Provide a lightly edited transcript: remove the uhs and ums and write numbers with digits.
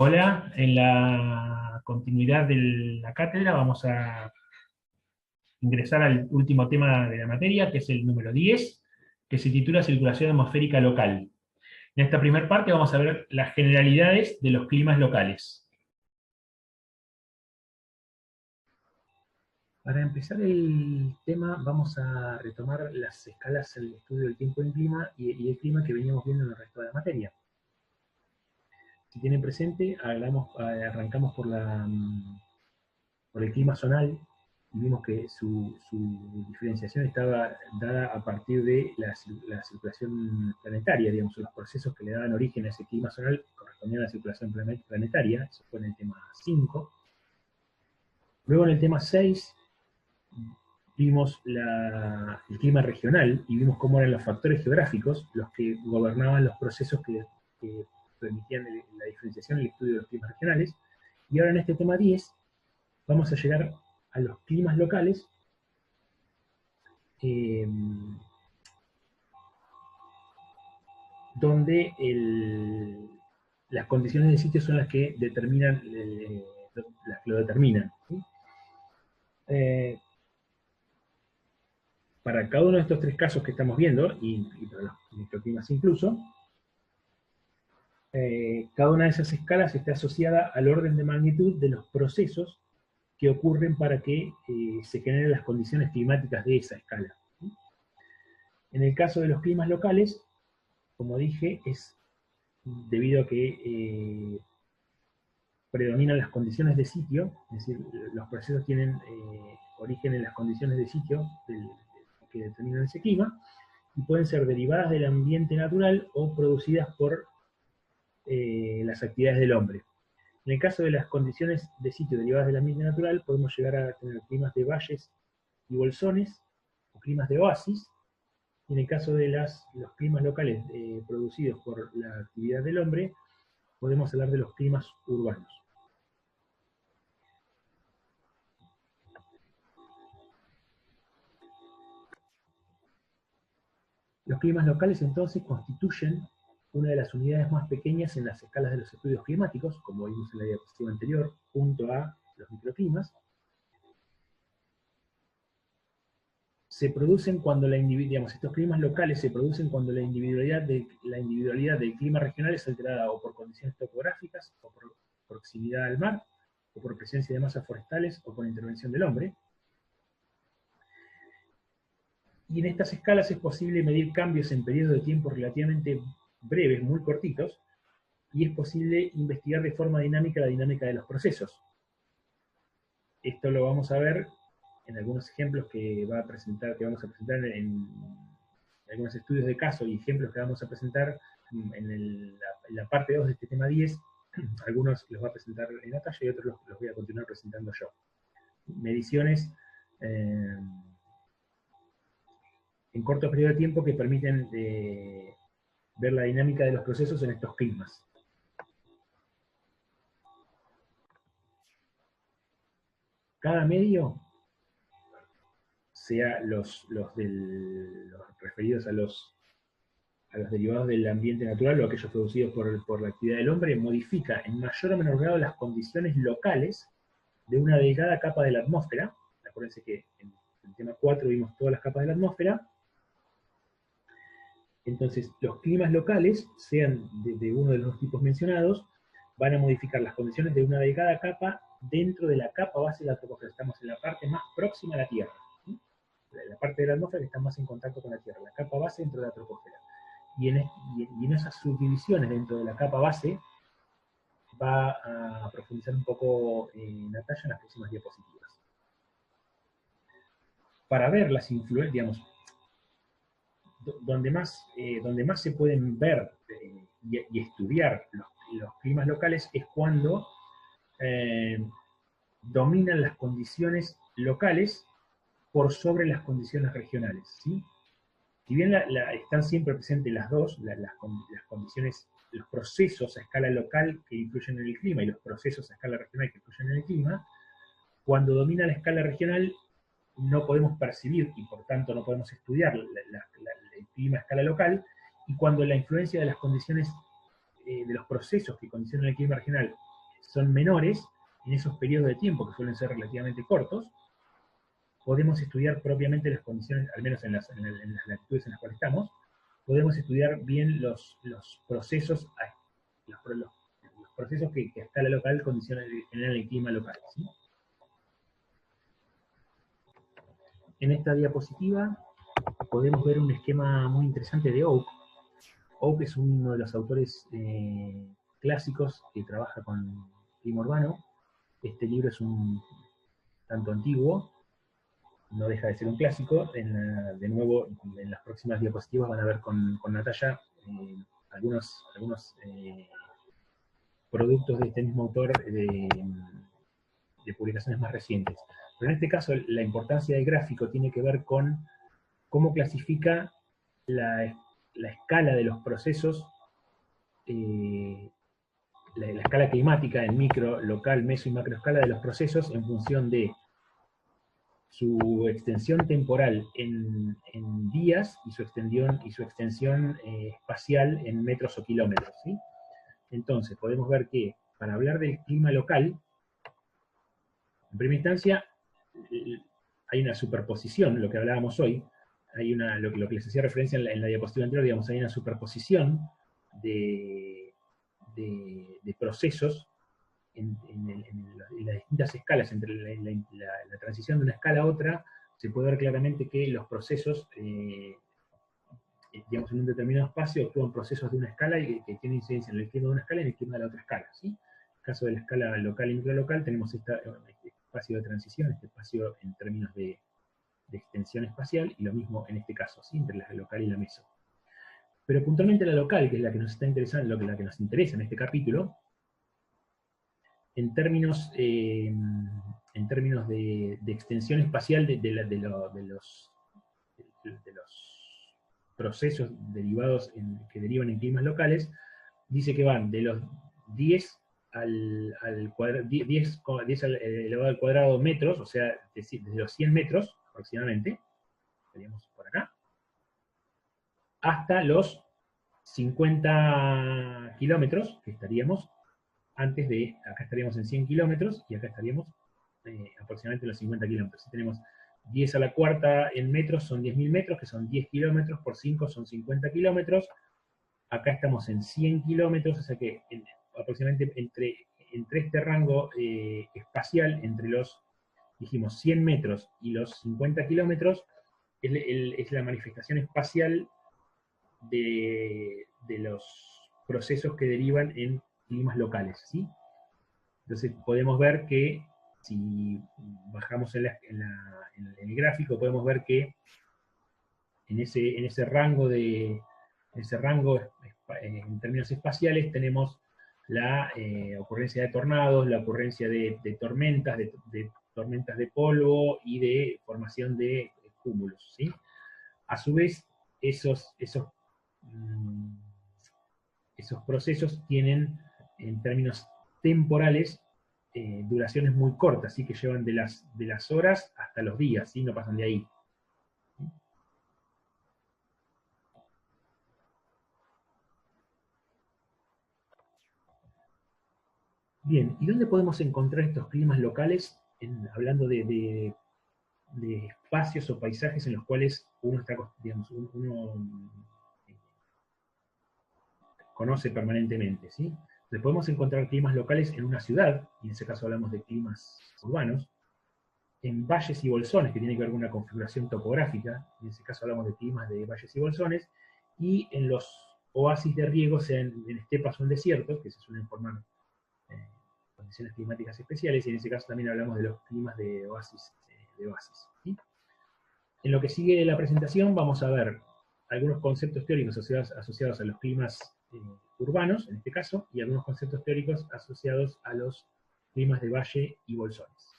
Hola, en la continuidad de la cátedra vamos a ingresar al último tema de la materia, que es el número 10, que se titula Circulación atmosférica local. En esta primera parte vamos a ver las generalidades de los climas locales. Para empezar el tema vamos a retomar las escalas del estudio del tiempo en clima y el clima que veníamos viendo en el resto de la materia. Si tienen presente, arrancamos por el clima zonal, y vimos que su diferenciación estaba dada a partir de la circulación planetaria, digamos, los procesos que le daban origen a ese clima zonal correspondían a la circulación planetaria. Eso fue en el tema 5. Luego en el tema 6 vimos el clima regional y vimos cómo eran los factores geográficos los que gobernaban los procesos que permitían la diferenciación y el estudio de los climas regionales. Y ahora en este tema 10 vamos a llegar a los climas locales, donde las condiciones de sitio son las que determinan, las que lo determinan, ¿sí? Para cada uno de estos tres casos que estamos viendo, y para los microclimas incluso, cada una de esas escalas está asociada al orden de magnitud de los procesos que ocurren para que se generen las condiciones climáticas de esa escala, ¿sí? En el caso de los climas locales, como dije, es debido a que predominan las condiciones de sitio, es decir, los procesos tienen origen en las condiciones de sitio que determinan ese clima, y pueden ser derivadas del ambiente natural o producidas por las actividades del hombre. En el caso de las condiciones de sitio derivadas del ambiente natural, podemos llegar a tener climas de valles y bolsones, o climas de oasis. Y en el caso de los climas locales producidos por la actividad del hombre, podemos hablar de los climas urbanos. Los climas locales entonces constituyen una de las unidades más pequeñas en las escalas de los estudios climáticos, como vimos en la diapositiva anterior, junto a los microclimas. Se producen cuando estos climas locales se producen cuando la individualidad del clima regional es alterada o por condiciones topográficas, o por proximidad al mar, o por presencia de masas forestales, o por intervención del hombre. Y en estas escalas es posible medir cambios en periodos de tiempo relativamente breves, muy cortitos, y es posible investigar de forma dinámica la dinámica de los procesos. Esto lo vamos a ver en algunos ejemplos que vamos a presentar en algunos estudios de caso y ejemplos que vamos a presentar en la parte 2 de este tema 10. Algunos los va a presentar Natalia y otros los voy a continuar presentando yo. Mediciones en corto periodo de tiempo que permiten ver la dinámica de los procesos en estos climas. Cada medio, sea los referidos a los derivados del ambiente natural o aquellos producidos por la actividad del hombre, modifica en mayor o menor grado las condiciones locales de una delgada capa de la atmósfera. Acuérdense que en el tema 4 vimos todas las capas de la atmósfera. Entonces, los climas locales, sean de uno de los dos tipos mencionados, van a modificar las condiciones de una delgada capa dentro de la capa base de la troposfera. Estamos en la parte más próxima a la Tierra, ¿sí? La parte de la atmósfera que está más en contacto con la Tierra, la capa base dentro de la troposfera. Y en esas subdivisiones dentro de la capa base va a profundizar un poco Natalia en las próximas diapositivas. Para ver las influencias, digamos, donde más se pueden ver y estudiar los climas locales es cuando dominan las condiciones locales por sobre las condiciones regionales, ¿sí? Si bien están siempre presentes las dos, las condiciones, los procesos a escala local que influyen en el clima y los procesos a escala regional que influyen en el clima, cuando domina la escala regional no podemos percibir y por tanto no podemos estudiar el clima a escala local, y cuando la influencia de las condiciones, de los procesos que condicionan el clima regional son menores, en esos periodos de tiempo que suelen ser relativamente cortos, podemos estudiar propiamente las condiciones, al menos en las latitudes en las cuales estamos, podemos estudiar bien los procesos, los procesos que a escala local condicionan el clima local, ¿sí? En esta diapositiva podemos ver un esquema muy interesante de Oak. Oak es uno de los autores clásicos que trabaja con clima urbano. Este libro es un tanto antiguo, no deja de ser un clásico. De nuevo, en las próximas diapositivas van a ver con Natalia algunos productos de este mismo autor de publicaciones más recientes. Pero en este caso, la importancia del gráfico tiene que ver con cómo clasifica la escala de los procesos, la escala climática en micro, local, meso y macroescala de los procesos en función de su extensión temporal en días y su extensión espacial en metros o kilómetros, ¿sí? Entonces, podemos ver que para hablar del clima local, en primera instancia, hay una superposición, lo que hablábamos hoy, hay lo que les hacía referencia en la diapositiva anterior, digamos, hay una superposición de procesos en las distintas escalas, entre la transición de una escala a otra, se puede ver claramente que los procesos, digamos, en un determinado espacio, actúan procesos de una escala y que tienen incidencia en el clima de una escala y en el clima de la otra escala, ¿sí? En el caso de la escala local y microlocal, tenemos este espacio de transición, este espacio en términos de extensión espacial, y lo mismo en este caso, ¿sí? Entre la local y la meso. Pero puntualmente la local, que es la que nos está interesando, la que nos interesa en este capítulo, en términos de extensión espacial de los procesos derivados que derivan en climas locales, dice que van de los 10 elevado al cuadrado metros, o sea, desde los 100 metros aproximadamente, estaríamos por acá, hasta los 50 kilómetros, que estaríamos antes de, acá estaríamos en 100 kilómetros, y acá estaríamos aproximadamente en los 50 kilómetros. Si tenemos 10 a la cuarta en metros, son 10.000 metros, que son 10 kilómetros, por 5 son 50 kilómetros. Acá estamos en 100 kilómetros, o sea que aproximadamente entre este rango espacial, entre los, dijimos, 100 metros y los 50 kilómetros, es la manifestación espacial de los procesos que derivan en climas locales, ¿sí? Entonces podemos ver que, si bajamos en el gráfico, podemos ver que en ese rango en términos espaciales tenemos la ocurrencia de tornados, la ocurrencia de tormentas, de tormentas de polvo y de formación de cúmulos, ¿sí? A su vez, esos procesos tienen, en términos temporales, duraciones muy cortas, ¿sí? Que llevan de las horas hasta los días, ¿sí? No pasan de ahí. Bien, ¿y dónde podemos encontrar estos climas locales? Hablando de espacios o paisajes en los cuales uno está, digamos, uno conoce permanentemente, ¿sí? Entonces podemos encontrar climas locales en una ciudad, y en ese caso hablamos de climas urbanos, en valles y bolsones, que tiene que ver con una configuración topográfica, en ese caso hablamos de climas de valles y bolsones, y en los oasis de riego, sean en estepas o en desiertos, que se suelen formar condiciones climáticas especiales, y en ese caso también hablamos de los climas de oasis. ¿Sí? En lo que sigue de la presentación vamos a ver algunos conceptos teóricos asociados a los climas urbanos, en este caso, y algunos conceptos teóricos asociados a los climas de valle y bolsones.